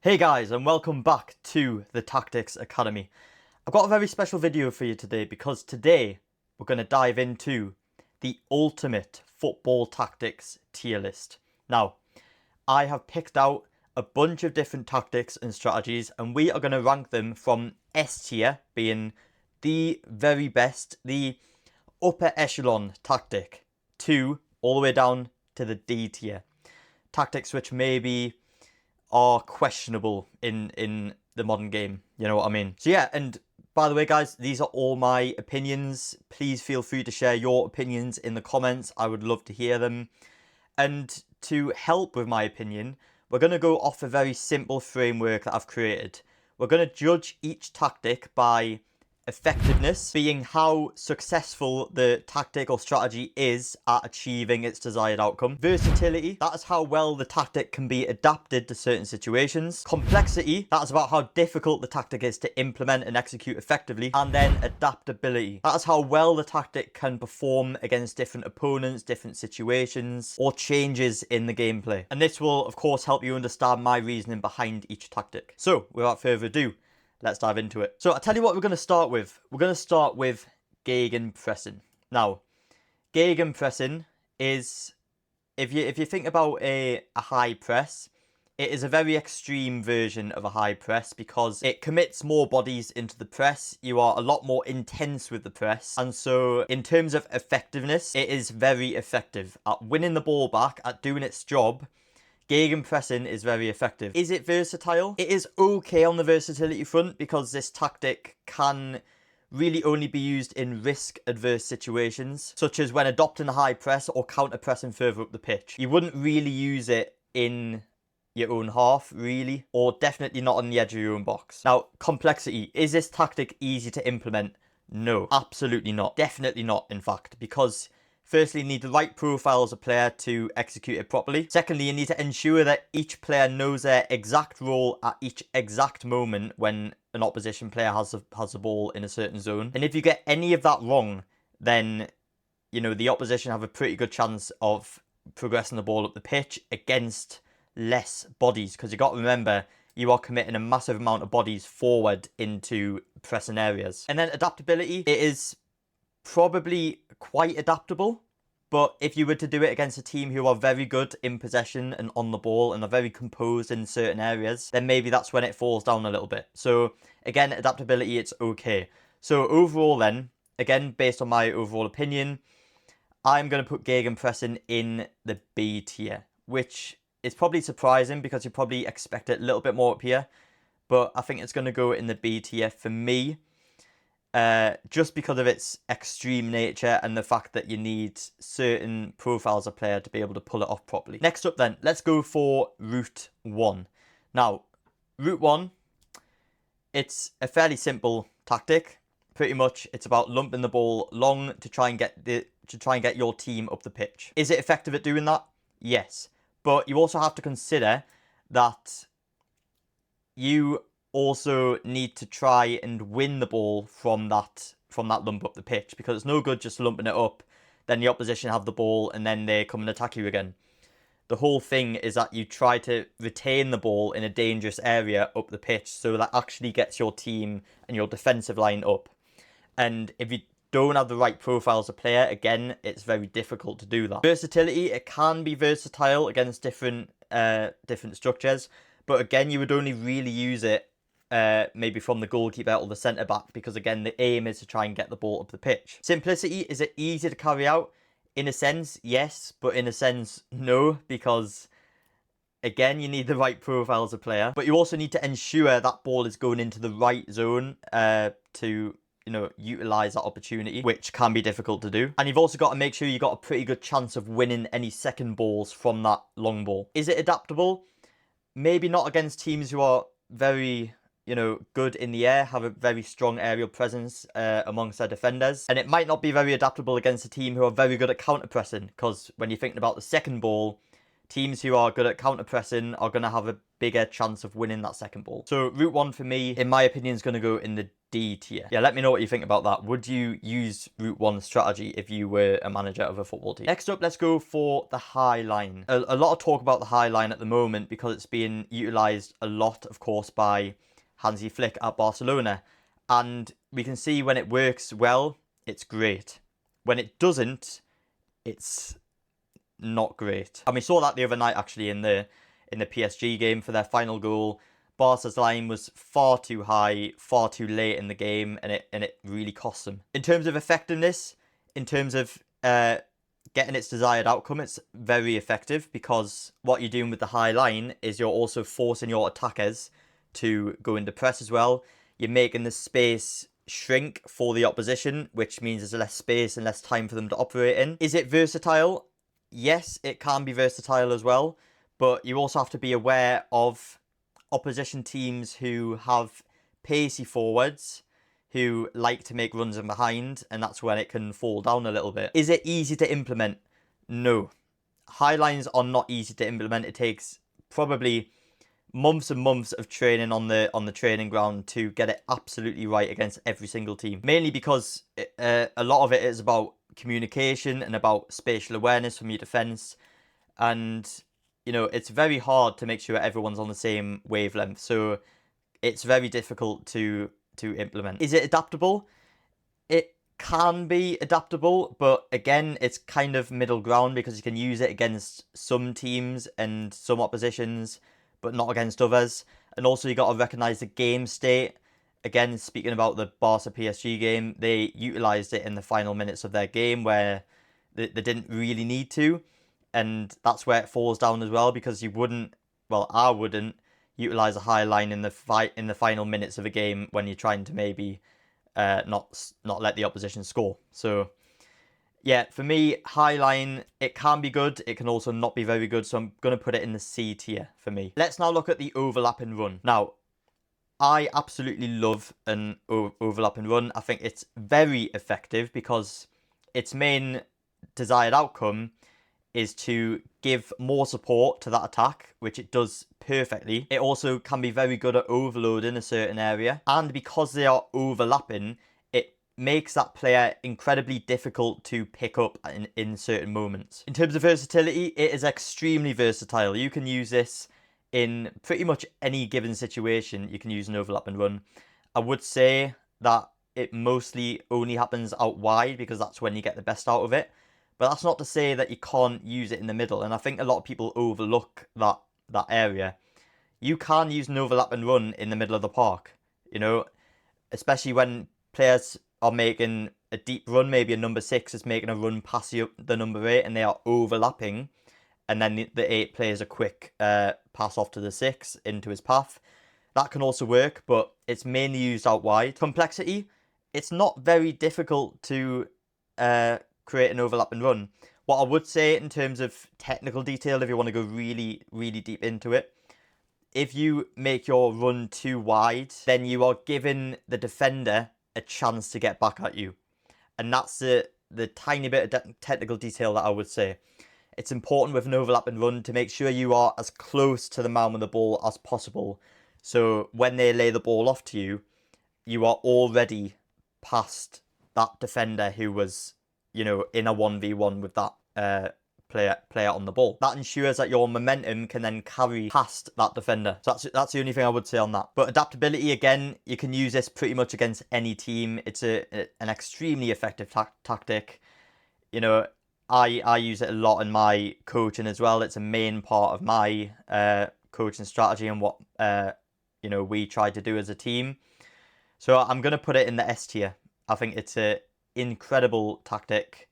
Hey guys, and welcome back to the Tactics Academy. I've got a very special video for you today because today we're going to dive into the ultimate football tactics tier list. Now, I have picked out a bunch of different tactics and strategies and we are going to rank them from S tier being the very best, the upper echelon tactic, to all the way down to the D tier. Tactics which maybe are questionable in the modern game. You know what I mean? So yeah, and by the way, guys, these are all my opinions. Please feel free to share your opinions in the comments. I would love to hear them. And to help with my opinion, we're going to go off a very simple framework that I've created. We're going to judge each tactic by effectiveness, being how successful the tactic or strategy is at achieving its desired outcome. Versatility, that is how well the tactic can be adapted to certain situations. Complexity, that is about how difficult the tactic is to implement and execute effectively. And then adaptability, that is how well the tactic can perform against different opponents, different situations, or changes in the gameplay. And this will, of course, help you understand my reasoning behind each tactic. So, without further ado, let's dive into it. So I'll tell you what we're going to start with. We're going to start with Gegenpressing. Now, Gegenpressing is, if you think about a high press, it is a very extreme version of a high press because it commits more bodies into the press. You are a lot more intense with the press. And so in terms of effectiveness, it is very effective at winning the ball back, at doing its job. Gegenpressing is very effective. Is it versatile? It is okay on the versatility front because this tactic can really only be used in risk-adverse situations, such as when adopting a high press or counter-pressing further up the pitch. You wouldn't really use it in your own half, really, or definitely not on the edge of your own box. Now, complexity. Is this tactic easy to implement? No, absolutely not. Definitely not, in fact, because firstly, you need the right profile as a player to execute it properly. Secondly, you need to ensure that each player knows their exact role at each exact moment when an opposition player has the ball in a certain zone. And if you get any of that wrong, then, you know, the opposition have a pretty good chance of progressing the ball up the pitch against less bodies. Because you've got to remember, you are committing a massive amount of bodies forward into pressing areas. And then adaptability, it is probably quite adaptable, but if you were to do it against a team who are very good in possession and on the ball and are very composed in certain areas, then maybe that's when it falls down a little bit. So again, adaptability, it's okay. So overall then, again, based on my overall opinion, I'm going to put Gegenpressing in the B tier, which is probably surprising because you probably expect it a little bit more up here, but I think it's going to go in the B tier for me. Just because of its extreme nature and the fact that you need certain profiles of player to be able to pull it off properly. Next up then, let's go for Route 1. Now, Route 1, it's a fairly simple tactic. Pretty much, it's about lumping the ball long to try and get your team up the pitch. Is it effective at doing that? Yes. But you also have to consider that you also need to try and win the ball from that lump up the pitch, because it's no good just lumping it up, then the opposition have the ball and then they come and attack you again. The whole thing is that you try to retain the ball in a dangerous area up the pitch so that actually gets your team and your defensive line up. And if you don't have the right profile as a player, again, it's very difficult to do that. Versatility, it can be versatile against different structures, but again, you would only really use it maybe from the goalkeeper or the centre back, because again, the aim is to try and get the ball up the pitch. Simplicity, is it easy to carry out? In a sense, yes, but in a sense, no, because again, you need the right profile as a player, but you also need to ensure that ball is going into the right zone to, you know, utilise that opportunity, which can be difficult to do. And you've also got to make sure you've got a pretty good chance of winning any second balls from that long ball. Is it adaptable? Maybe not against teams who are very, you know, good in the air, have a very strong aerial presence amongst their defenders. And it might not be very adaptable against a team who are very good at counter-pressing, because when you're thinking about the second ball, teams who are good at counter-pressing are going to have a bigger chance of winning that second ball. So route 1 for me, in my opinion, is going to go in the D tier. Yeah, let me know what you think about that. Would you use route 1 strategy if you were a manager of a football team? Next up, let's go for the high line. A lot of talk about the high line at the moment because it's being utilised a lot, of course, by Hansi Flick at Barcelona. And we can see when it works well, it's great. When it doesn't, it's not great. And we saw that the other night actually in the PSG game for their final goal. Barca's line was far too high, far too late in the game, and it really cost them. In terms of effectiveness, in terms of getting its desired outcome, it's very effective because what you're doing with the high line is you're also forcing your attackers to go into press as well. You're making the space shrink for the opposition, which means there's less space and less time for them to operate in. Is it versatile? Yes, it can be versatile as well, but you also have to be aware of opposition teams who have pacey forwards who like to make runs in behind, and that's when it can fall down a little bit. Is it easy to implement? No. High lines are not easy to implement. It takes probably months and months of training on the training ground to get it absolutely right against every single team. Mainly because a lot of it is about communication and about spatial awareness from your defence, and you know, it's very hard to make sure everyone's on the same wavelength, so it's very difficult to implement. Is it adaptable? It can be adaptable, but again, it's kind of middle ground because you can use it against some teams and some oppositions, but not against others. And also you got to recognise the game state. Again, speaking about the Barca PSG game, they utilised it in the final minutes of their game where they didn't really need to. And that's where it falls down as well, because you wouldn't, well, I wouldn't utilise a high line in the final minutes of a game when you're trying to maybe not let the opposition score. So yeah, for me, high line, it can be good. It can also not be very good. So I'm going to put it in the C tier for me. Let's now look at the overlap and run. Now, I absolutely love an overlap and run. I think it's very effective because its main desired outcome is to give more support to that attack, which it does perfectly. It also can be very good at overloading a certain area. And because they are overlapping, it makes that player incredibly difficult to pick up in certain moments. In terms of versatility, it is extremely versatile. You can use this in pretty much any given situation. You can use an overlap and run. I would say that it mostly only happens out wide because that's when you get the best out of it. But that's not to say that you can't use it in the middle. And I think a lot of people overlook that area. You can use an overlap and run in the middle of the park, you know, especially when players are making a deep run. Maybe a number 6 is making a run past the number 8 and they are overlapping. And then the 8 plays a quick pass off to the 6 into his path. That can also work, but it's mainly used out wide. Complexity, it's not very difficult to create an overlap and run. What I would say in terms of technical detail, if you want to go really, really deep into it, if you make your run too wide, then you are giving the defender a chance to get back at you. And that's the tiny bit of technical detail that I would say. It's important with an overlap and run to make sure you are as close to the man with the ball as possible. So when they lay the ball off to you, you are already past that defender who was, you know, in a 1v1 with that player on the ball. That ensures that your momentum can then carry past that defender. So that's the only thing I would say on that. But adaptability, again, you can use this pretty much against any team. It's an extremely effective tactic. You know, I use it a lot in my coaching as well. It's a main part of my coaching strategy and what you know, we try to do as a team. So I'm going to put it in the S tier. I think it's an incredible tactic,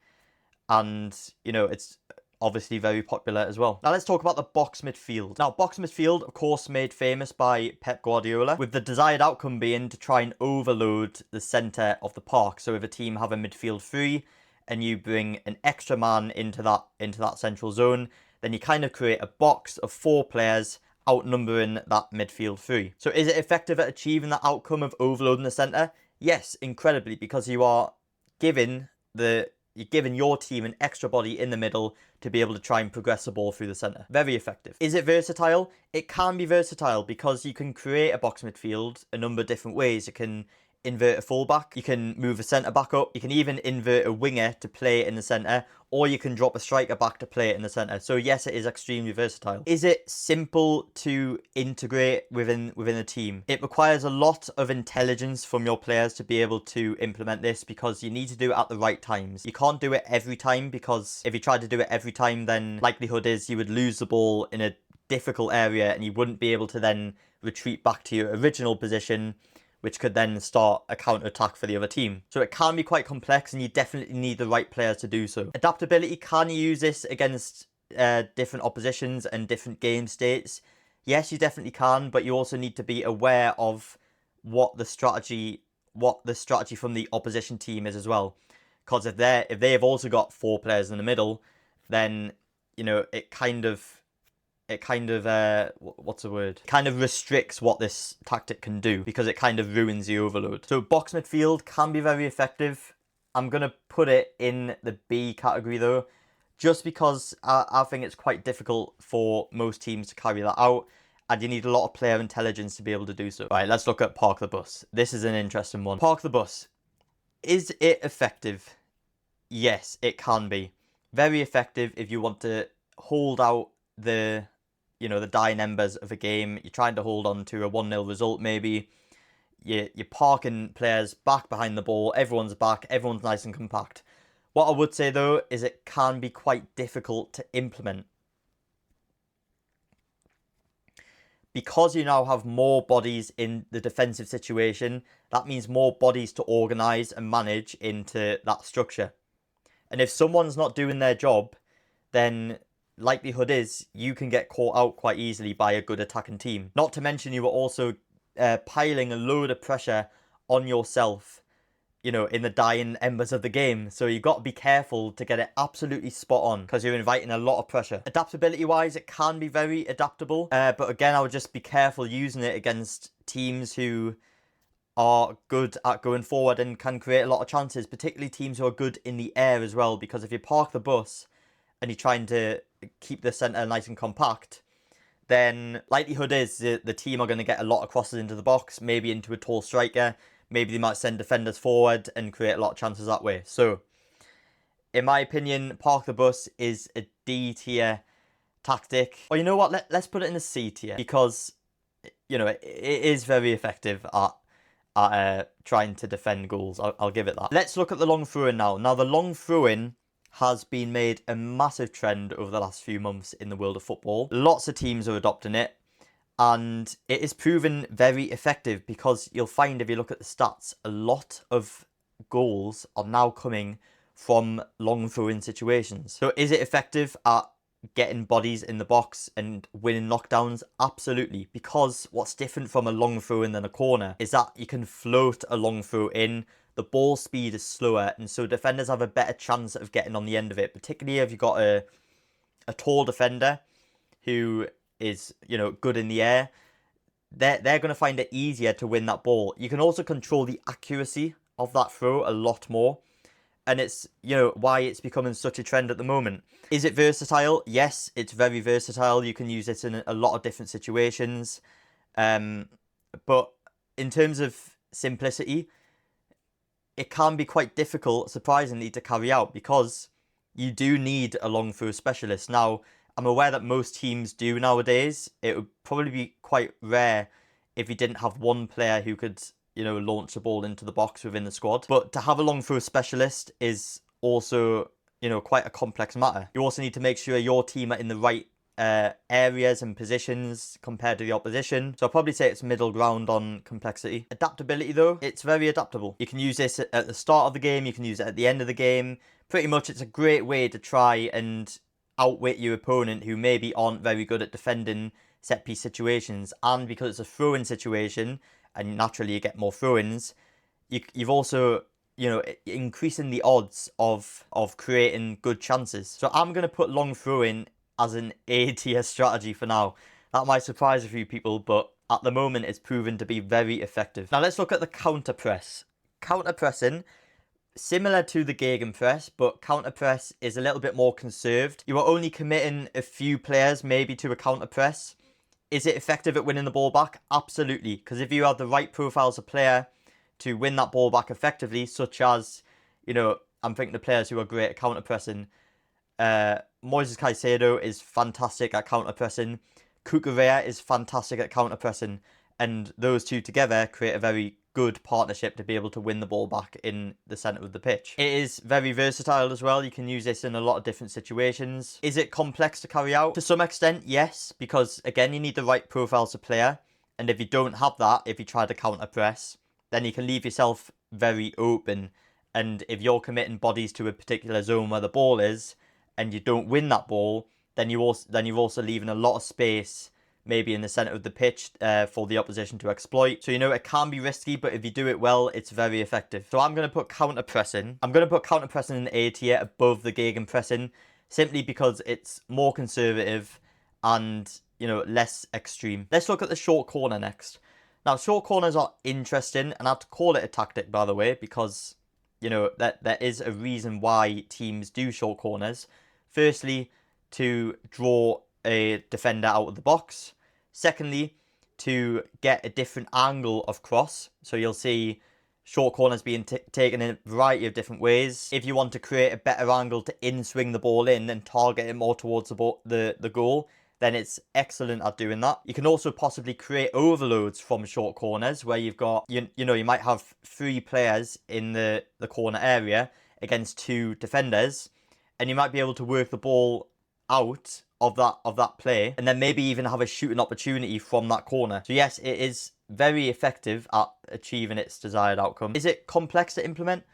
and you know, it's obviously very popular as well. Now let's talk about the box midfield. Now, box midfield, of course, made famous by Pep Guardiola, with the desired outcome being to try and overload the centre of the park. So if a team have a midfield 3 and you bring an extra man into that central zone, then you kind of create a box of 4 players outnumbering that midfield 3. So is it effective at achieving that outcome of overloading the centre? Yes, incredibly, because you are giving the you're giving your team an extra body in the middle to be able to try and progress the ball through the centre. Very effective. Is it versatile? It can be versatile because you can create a box midfield a number of different ways. You can invert a fullback, you can move a centre back up, you can even invert a winger to play it in the centre, or you can drop a striker back to play it in the centre. So yes, it is extremely versatile. Is it simple to integrate within a team? It requires a lot of intelligence from your players to be able to implement this, because you need to do it at the right times. You can't do it every time, because if you tried to do it every time, then likelihood is you would lose the ball in a difficult area and you wouldn't be able to then retreat back to your original position, which could then start a counter-attack for the other team. So it can be quite complex, and you definitely need the right players to do so. Adaptability, can you use this against different oppositions and different game states? Yes, you definitely can, but you also need to be aware of what the strategy from the opposition team is as well. Because if they've also got 4 players in the middle, then it kind of what's the word? Kind of restricts what this tactic can do, because it kind of ruins the overload. So box midfield can be very effective. I'm going to put it in the B category though, just because I think it's quite difficult for most teams to carry that out, and you need a lot of player intelligence to be able to do so. Right, let's look at park the bus. This is an interesting one. Park the bus. Is it effective? Yes, it can be. Very effective if you want to hold out the dying embers of a game. You're trying to hold on to a 1-0 result maybe. You're parking players back behind the ball. Everyone's back. Everyone's nice and compact. What I would say though is it can be quite difficult to implement, because you now have more bodies in the defensive situation. That means more bodies to organise and manage into that structure. And if someone's not doing their job, then likelihood is you can get caught out quite easily by a good attacking team. Not to mention you were also piling a load of pressure on yourself, in the dying embers of the game. So you've got to be careful to get it absolutely spot on, because you're inviting a lot of pressure. Adaptability wise, it can be very adaptable. But again, I would just be careful using it against teams who are good at going forward and can create a lot of chances, particularly teams who are good in the air as well. Because if you park the bus and you're trying to keep the centre nice and compact, then likelihood is the team are going to get a lot of crosses into the box, maybe into a tall striker. Maybe they might send defenders forward and create a lot of chances that way. So, in my opinion, park the bus is a D tier tactic. Or you know what, let's put it in a C tier, because it is very effective at trying to defend goals. I'll give it that. Let's look at the long throw-in now. Now, the long throw-in has been made a massive trend over the last few months in the world of football. Lots of teams are adopting it, and it is proven very effective, because you'll find, if you look at the stats, a lot of goals are now coming from long throw-in situations. So is it effective at getting bodies in the box and winning knockdowns? Absolutely, because what's different from a long throw-in than a corner is that you can float a long throw-in. The ball speed is slower, and so defenders have a better chance of getting on the end of it, particularly if you've got a tall defender who is, good in the air. They're going to find it easier to win that ball. You can also control the accuracy of that throw a lot more, and it's, why it's becoming such a trend at the moment. Is it versatile? Yes, it's very versatile. You can use it in a lot of different situations. But in terms of simplicity, it can be quite difficult, surprisingly, to carry out, because you do need a long throw specialist. Now, I'm aware that most teams do nowadays. It would probably be quite rare if you didn't have one player who could, launch the ball into the box within the squad. But to have a long throw specialist is also, quite a complex matter. You also need to make sure your team are in the right areas and positions compared to the opposition. So I'll probably say it's middle ground on complexity. Adaptability though, it's very adaptable. You can use this at the start of the game, you can use it at the end of the game. Pretty much it's a great way to try and outwit your opponent who maybe aren't very good at defending set piece situations. And because it's a throw-in situation, and naturally you get more throw-ins, you've also, increasing the odds of creating good chances. So I'm going to put long throw-in as an A tier strategy for now. That might surprise a few people, but at the moment it's proven to be very effective. Now let's look at the counter press. Counter pressing, similar to the Gegenpress, but counterpress is a little bit more conserved. You are only committing a few players maybe to a counterpress. Is it effective at winning the ball back? Absolutely, because if you have the right profiles of player to win that ball back effectively, such as, I'm thinking of players who are great at counterpressing. Moises Caicedo is fantastic at counterpressing. Cucurella is fantastic at counterpressing, and those two together create a very good partnership to be able to win the ball back in the centre of the pitch. It is very versatile as well. You can use this in a lot of different situations. Is it complex to carry out? To some extent, yes, because again, you need the right profiles of player, and if you don't have that, if you try to counter press, then you can leave yourself very open, and if you're committing bodies to a particular zone where the ball is, and you don't win that ball, then you're also leaving a lot of space maybe in the centre of the pitch for the opposition to exploit. So, it can be risky, but if you do it well, it's very effective. So I'm going to put counter-pressing. I'm going to put counter-pressing in the A tier above the Gegenpressing, simply because it's more conservative and, less extreme. Let's look at the short corner next. Now, short corners are interesting, and I have to call it a tactic, by the way, because, that there is a reason why teams do short corners. Firstly, to draw a defender out of the box. Secondly, to get a different angle of cross. So you'll see short corners being taken in a variety of different ways. If you want to create a better angle to in-swing the ball in and target it more towards the goal, then it's excellent at doing that. You can also possibly create overloads from short corners where you've got, you might have 3 players in the corner area against 2 defenders, and you might be able to work the ball out of that play, and then maybe even have a shooting opportunity from that corner. So yes, it is very effective at achieving its desired outcome. Is it complex to implement?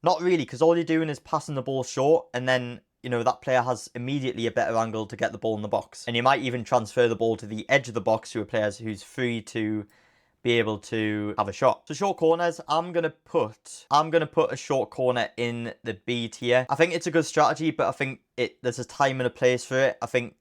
Not really, because all you're doing is passing the ball short, and then that player has immediately a better angle to get the ball in the box, and you might even transfer the ball to the edge of the box to a player who's free to be able to have a shot. So short corners, I'm gonna put a short corner in the B tier. I think it's a good strategy, but I think there's a time and a place for it. I think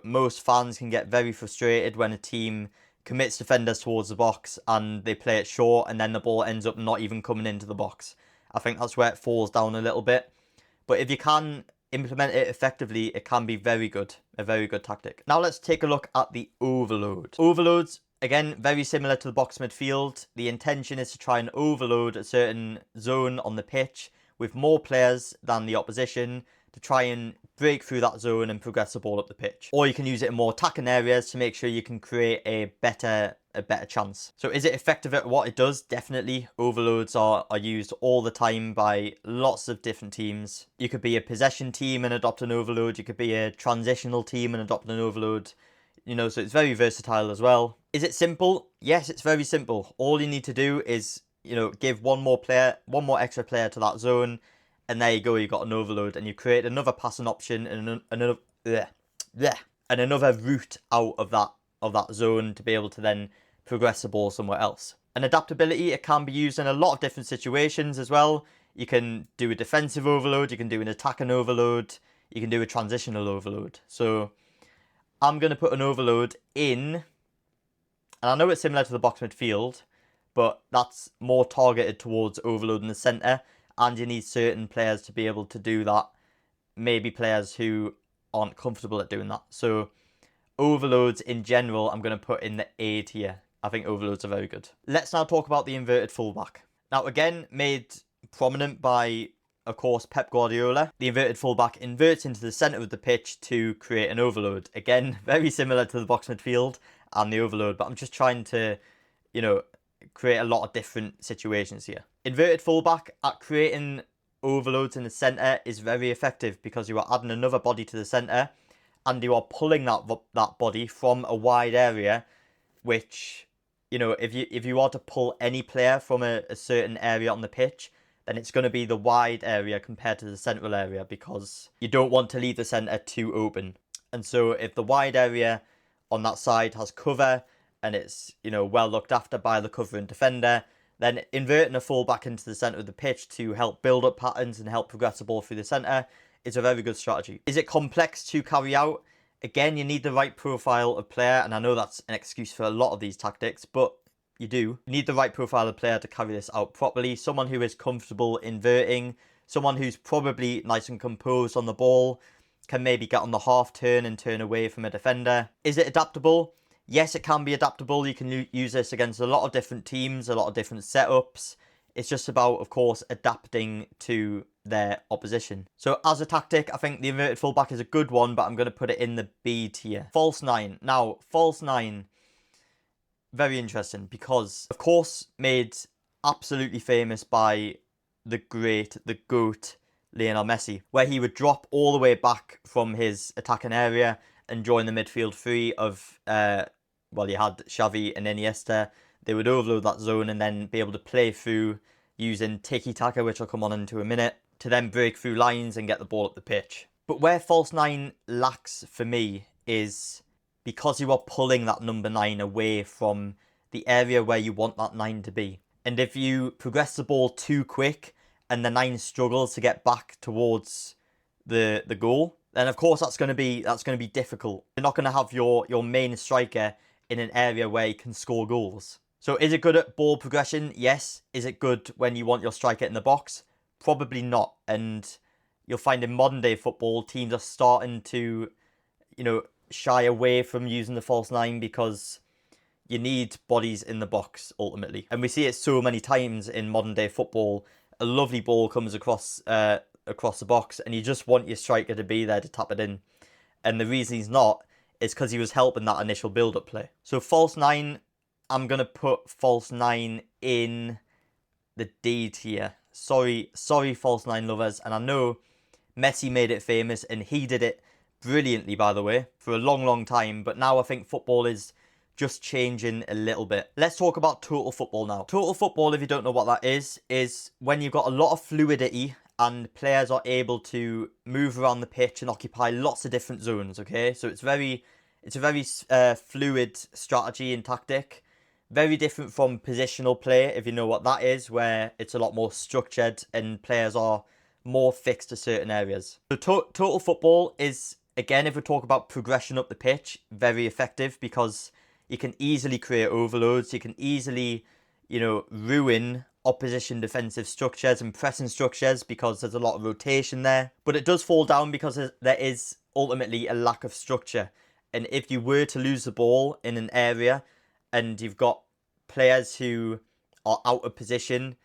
most fans can get very frustrated when a team commits defenders towards the box and they play it short, and then the ball ends up not even coming into the box. I think that's where it falls down a little bit. But if you can implement it effectively, it can be very good, a very good tactic. Now let's take a look at the overload. Overloads, again, very similar to the box midfield. The intention is to try and overload a certain zone on the pitch with more players than the opposition to try and break through that zone and progress the ball up the pitch. Or you can use it in more attacking areas to make sure you can create a better chance. So is it effective at what it does? Definitely. Overloads are used all the time by lots of different teams. You could be a possession team and adopt an overload. You could be a transitional team and adopt an overload. So it's very versatile as well. Is it simple? Yes, it's very simple. All you need to do is, give one more extra player to that zone, and there you go, you got an overload, and you create another passing option and another route out of that zone to be able to then progress the ball somewhere else. And adaptability, it can be used in a lot of different situations as well. You can do a defensive overload, you can do an attacking overload, you can do a transitional overload. So I'm going to put an overload in, and I know it's similar to the box midfield, but that's more targeted towards overload in the centre, and you need certain players to be able to do that. Maybe players who aren't comfortable at doing that. So overloads in general, I'm going to put in the A tier. I think overloads are very good. Let's now talk about the inverted fullback. Now again, made prominent by, of course, Pep Guardiola. The inverted fullback inverts into the centre of the pitch to create an overload. Again, very similar to the box midfield and the overload, but I'm just trying to, create a lot of different situations here. Inverted fullback at creating overloads in the centre is very effective because you are adding another body to the centre, and you are pulling that body from a wide area, which, if you are to pull any player from a certain area on the pitch, then it's going to be the wide area compared to the central area, because you don't want to leave the centre too open. And so if the wide area on that side has cover and it's, well looked after by the covering defender, then inverting a fullback into the centre of the pitch to help build up patterns and help progress the ball through the centre is a very good strategy. Is it complex to carry out? Again, you need the right profile of player, and I know that's an excuse for a lot of these tactics, but you do. You need the right profile of player to carry this out properly. Someone who is comfortable inverting, someone who's probably nice and composed on the ball, can maybe get on the half turn and turn away from a defender. Is it adaptable? Yes, it can be adaptable. You can use this against a lot of different teams, a lot of different setups. It's just about, of course, adapting to their opposition. So as a tactic, I think the inverted fullback is a good one, but I'm going to put it in the B tier. False 9. Now, false 9, very interesting because, of course, made absolutely famous by the great, the GOAT, Lionel Messi, where he would drop all the way back from his attacking area and join the midfield three of, well, you had Xavi and Iniesta. They would overload that zone and then be able to play through using Tiki-taka, which I'll come on into a minute, to then break through lines and get the ball up the pitch. But where false 9 lacks for me is because you are pulling that number 9 away from the area where you want that 9 to be. And if you progress the ball too quick and the 9 struggles to get back towards the goal, then of course that's going to be difficult. You're not going to have your main striker in an area where he can score goals. So is it good at ball progression? Yes. Is it good when you want your striker in the box? Probably not. And you'll find in modern day football, teams are starting to, shy away from using the false 9 because you need bodies in the box ultimately. And we see it so many times in modern day football. A lovely ball comes across the box and you just want your striker to be there to tap it in. And the reason he's not is because he was helping that initial build-up play. So false 9, I'm going to put false 9 in the D tier. Sorry, false 9 lovers. And I know Messi made it famous and he did it brilliantly, by the way, for a long, long time. But now I think football is just changing a little bit. Let's talk about total football now. Total football, if you don't know what that is when you've got a lot of fluidity and players are able to move around the pitch and occupy lots of different zones, okay? So it's a very fluid strategy and tactic. Very different from positional play, if you know what that is, where it's a lot more structured and players are more fixed to certain areas. So total football is, again, if we talk about progression up the pitch, very effective because you can easily create overloads. You can easily, ruin opposition defensive structures and pressing structures because there's a lot of rotation there. But it does fall down because there is ultimately a lack of structure. And if you were to lose the ball in an area and you've got players who are out of position,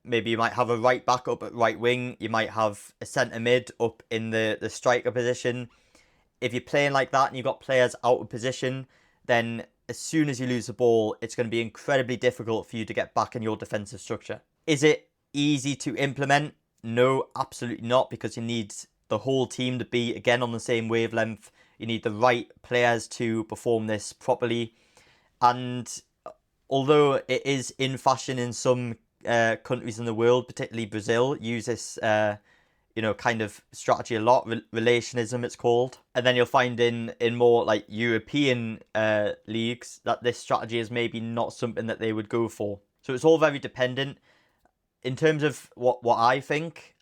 maybe you might have a right back up at right wing, you might have a centre mid up in the striker position. If you're playing like that and you've got players out of position, then as soon as you lose the ball, it's going to be incredibly difficult for you to get back in your defensive structure. Is it easy to implement? No, absolutely not, because you need the whole team to be, again, on the same wavelength. You need the right players to perform this properly. And although it is in fashion in some countries in the world, particularly Brazil, use this kind of strategy a lot. Relationism, it's called. And then you'll find in more like European leagues that this strategy is maybe not something that they would go for. So it's all very dependent. In terms of what I think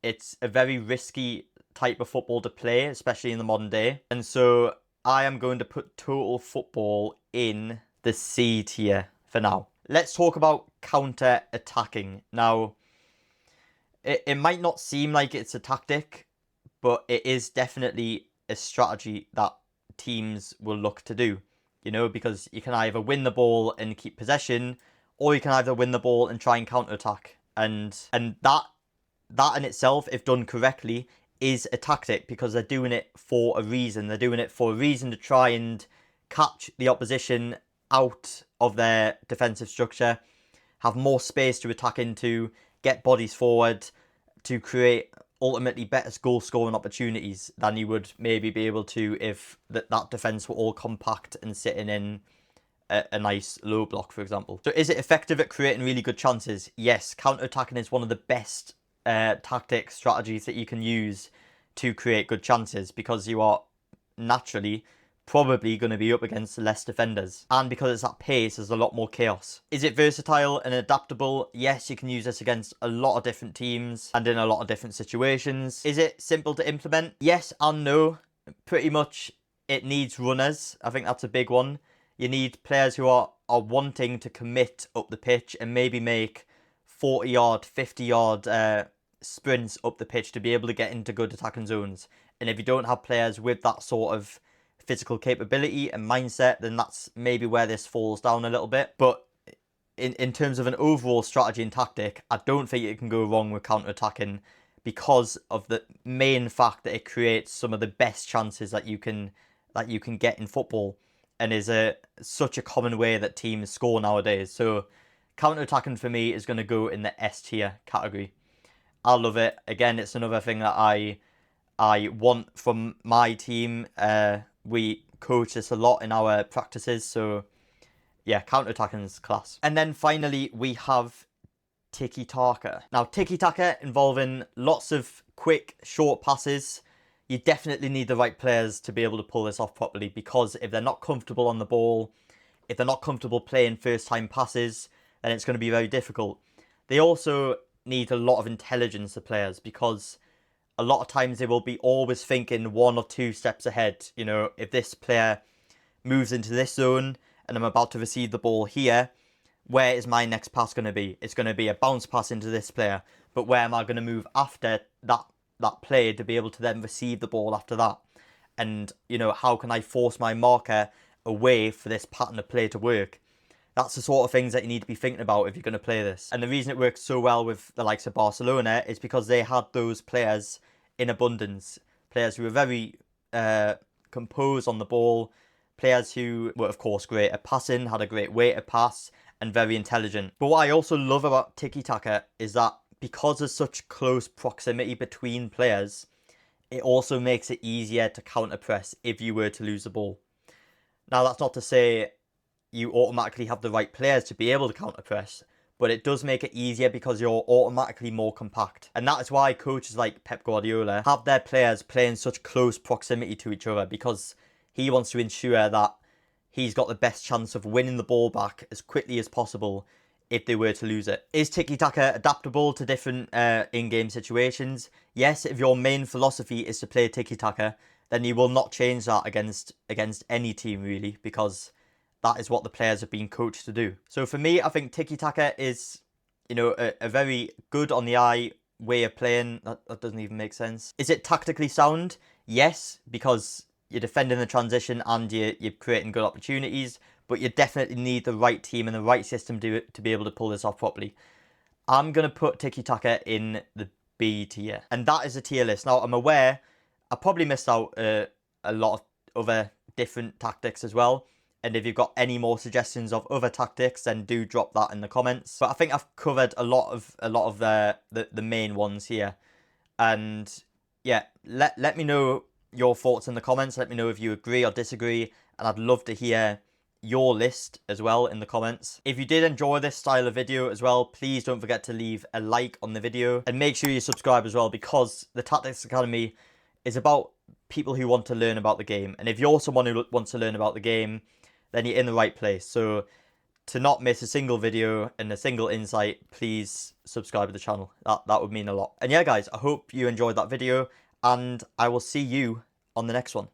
it's a very risky type of football to play, especially in the modern day. And so I am going to put total football in the C tier for now. Let's talk about counter-attacking. Now, it might not seem like it's a tactic, but it is definitely a strategy that teams will look to do, because you can either win the ball and keep possession, or you can either win the ball and try and counter-attack. And that in itself, if done correctly, is a tactic because they're doing it for a reason. They're doing it for a reason to try and catch the opposition out of their defensive structure, have more space to attack into, get bodies forward to create ultimately better goal scoring opportunities than you would maybe be able to if that defence were all compact and sitting in a nice low block, for example. So is it effective at creating really good chances? Yes, counter-attacking is one of the best tactic strategies that you can use to create good chances because you are naturally probably going to be up against less defenders. And because it's at pace, there's a lot more chaos. Is it versatile and adaptable? Yes, you can use this against a lot of different teams and in a lot of different situations. Is it simple to implement? Yes and no. Pretty much it needs runners. I think that's a big one. You need players who are are wanting to commit up the pitch and maybe make 40-yard, 50-yard sprints up the pitch to be able to get into good attacking zones. And if you don't have players with that sort of physical capability and mindset, then that's maybe where this falls down a little bit. But in terms of an overall strategy and tactic, I don't think it can go wrong with counter-attacking because of the main fact that it creates some of the best chances that you can get in football, and is such a common way that teams score nowadays. So counter-attacking for me is going to go in the S tier category. I love it. Again, it's another thing that I want from my team. We coach this a lot in our practices, so yeah, counter-attacking is class. And then finally, we have Tiki-taka. Now, Tiki-taka involving lots of quick, short passes. You definitely need the right players to be able to pull this off properly, because if they're not comfortable on the ball, if they're not comfortable playing first-time passes, then it's going to be very difficult. They also need a lot of intelligence, the players, because a lot of times they will be always thinking 1 or 2 steps ahead. You know, if this player moves into this zone and I'm about to receive the ball here, where is my next pass going to be? It's going to be a bounce pass into this player, but where am I going to move after that play to be able to then receive the ball after that? And, you know, how can I force my marker away for this pattern of play to work? That's the sort of things that you need to be thinking about if you're going to play this. And the reason it works so well with the likes of Barcelona is because they had those players in abundance. Players who were very composed on the ball. Players who were, of course, great at passing, had a great way to pass, and very intelligent. But what I also love about Tiki-taka is that because there's such close proximity between players, it also makes it easier to counter-press if you were to lose the ball. Now, that's not to say you automatically have the right players to be able to counter-press, but it does make it easier because you're automatically more compact. And that is why coaches like Pep Guardiola have their players play in such close proximity to each other, because he wants to ensure that he's got the best chance of winning the ball back as quickly as possible if they were to lose it. Is Tiki-taka adaptable to different in-game situations? Yes, if your main philosophy is to play Tiki-taka, then you will not change that against any team, really, because that is what the players have been coached to do. So for me, I think Tiki-taka is, you know, a very good on the eye way of playing. That doesn't even make sense. Is it tactically sound? Yes, because you're defending the transition and you're creating good opportunities, but you definitely need the right team and the right system to be able to pull this off properly. I'm going to put Tiki-taka in the B tier. And that is a tier list. Now, I'm aware I probably missed out a lot of other different tactics as well. And if you've got any more suggestions of other tactics, then do drop that in the comments. But I think I've covered a lot of the main ones here. And yeah, let me know your thoughts in the comments. Let me know if you agree or disagree, and I'd love to hear your list as well in the comments. If you did enjoy this style of video as well, please don't forget to leave a like on the video, and make sure you subscribe as well, because the Tactics Academy is about people who want to learn about the game. And if you're someone who wants to learn about the game, then you're in the right place. So to not miss a single video and a single insight, please subscribe to the channel. That would mean a lot. And yeah, guys, I hope you enjoyed that video, and I will see you on the next one.